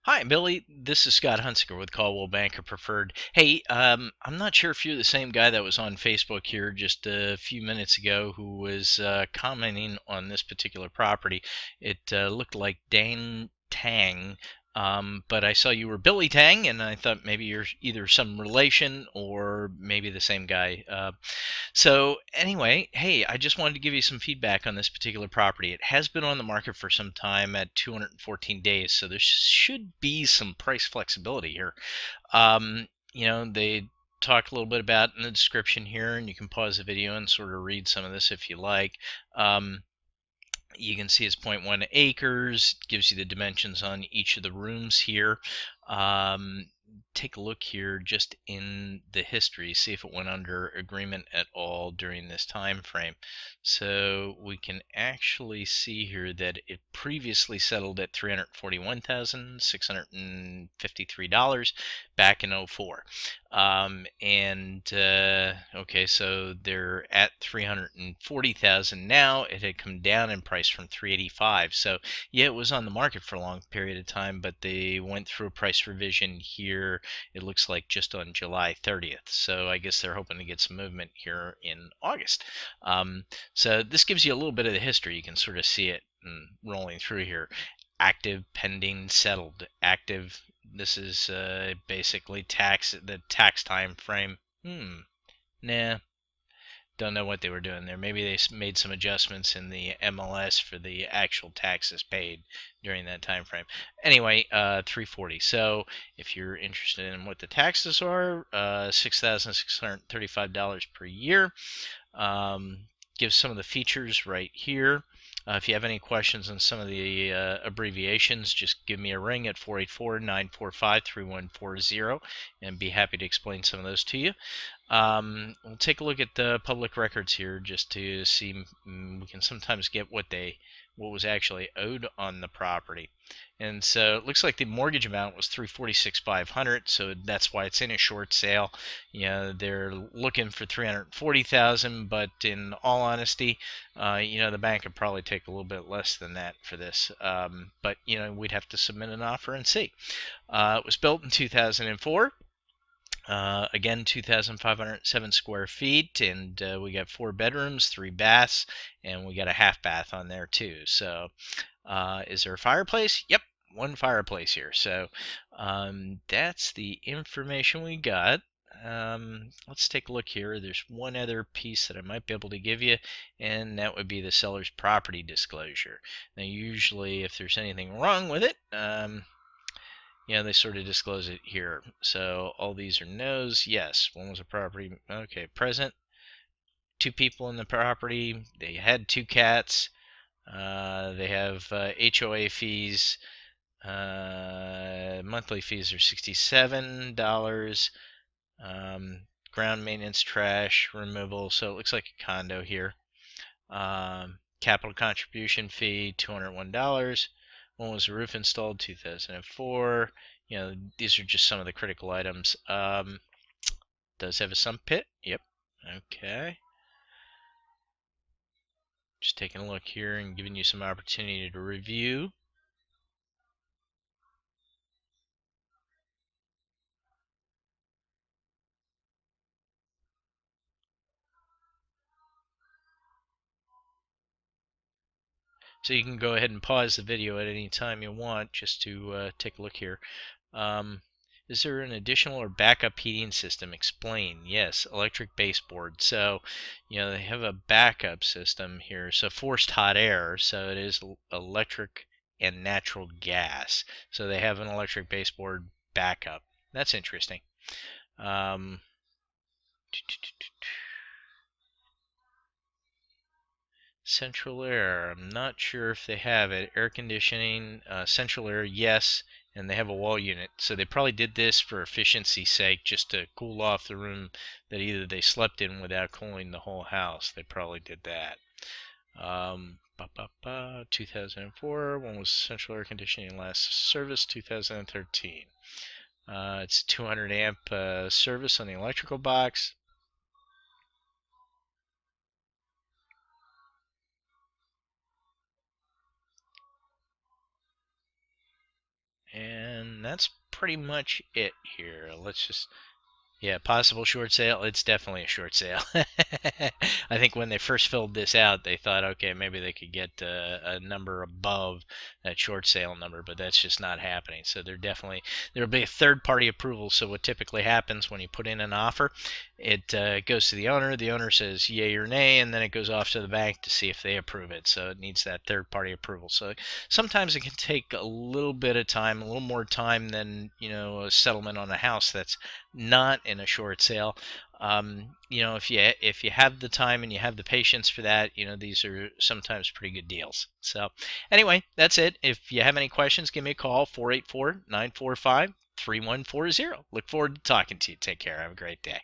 Hi, Billy. This is Scott Hunsiker with Caldwell Banker Preferred. Hey, I'm not sure if you're the same guy that was on Facebook here just a few minutes ago who was commenting on this particular property. It looked like Dang Tang, but I saw you were Billy Tang, and I thought maybe you're either some relation or maybe the same guy. So anyway, hey, I just wanted to give you some feedback on this particular property. It has been on the market for some time at 214 days, so there should be some price flexibility here. They talk a little bit about in the description here, and you can pause the video and sort of read some of this if you like. You can see it's zero point 0.1 acres, gives you the dimensions on each of the rooms here. Take a look here just in the history, see if it went under agreement at all during this time frame. So we can actually see here that it previously settled at $341,653 back in '04. Okay, so they're at 340,000 now. It had come down in price from 385. So yeah, it was on the market for a long period of time, but they went through a price revision here. It looks like just on July 30th. So I guess they're hoping to get some movement here in August. So this gives you a little bit of the history. You can sort of see it rolling through here. Active, pending, settled. Active. This is basically the tax time frame. Nah, don't know what they were doing there. Maybe they made some adjustments in the MLS for the actual taxes paid during that time frame. Anyway, 340. So if you're interested in what the taxes are, $6,635 per year. Gives some of the features right here. If you have any questions on some of the abbreviations, just give me a ring at 484-945-3140 and be happy to explain some of those to you. We'll take a look at the public records here just to see. We can sometimes get what was actually owed on the property. And so it looks like the mortgage amount was $346,500, so that's why it's in a short sale. They're looking for $340,000, but in all honesty, the bank could probably take a little bit less than that for this. But we'd have to submit an offer and see. It was built in 2004. Again, 2,507 square feet, and we got 4 bedrooms, 3 baths, and we got a half bath on there too. So, is there a fireplace? Yep, one fireplace here. So, that's the information we got. Let's take a look here. There's one other piece that I might be able to give you, and that would be the seller's property disclosure. Now, usually, if there's anything wrong with it, they sort of disclose it here. So all these are no's. Yes, one was a property. Okay, present. 2 people in the property. They had 2 cats. They have HOA fees. Monthly fees are $67. Ground maintenance, trash removal. So it looks like a condo here. Capital contribution fee, $201. When was the roof installed? 2004. These are just some of the critical items. Does have a sump pit? Yep. Okay. Just taking a look here and giving you some opportunity to review. So you can go ahead and pause the video at any time you want just to take a look here. Is there an additional or backup heating system? Explain. Yes, electric baseboard. So, they have a backup system here. So forced hot air. So it is electric and natural gas. So they have an electric baseboard backup. That's interesting. Um, Central air. I'm not sure if they have it. Air conditioning, central air, yes, and they have a wall unit. So they probably did this for efficiency's sake, just to cool off the room that either they slept in without cooling the whole house. They probably did that. 2004. One was central air conditioning last service, 2013. It's 200 amp service on the electrical box. And that's pretty much it here. Let's just Yeah, possible short sale. It's definitely a short sale. I think when they first filled this out, they thought, okay, maybe they could get a number above that short sale number, but that's just not happening. So there'll be a third-party approval. So what typically happens when you put in an offer, it goes to the owner. The owner says yay or nay, and then it goes off to the bank to see if they approve it. So it needs that third-party approval. So sometimes it can take a little bit of time, a little more time than a settlement on a house that's not in a short sale. If you have the time and you have the patience for that, these are sometimes pretty good deals. So anyway, that's it. If you have any questions, give me a call, 484-945-3140. Look forward to talking to you. Take care. Have a great day.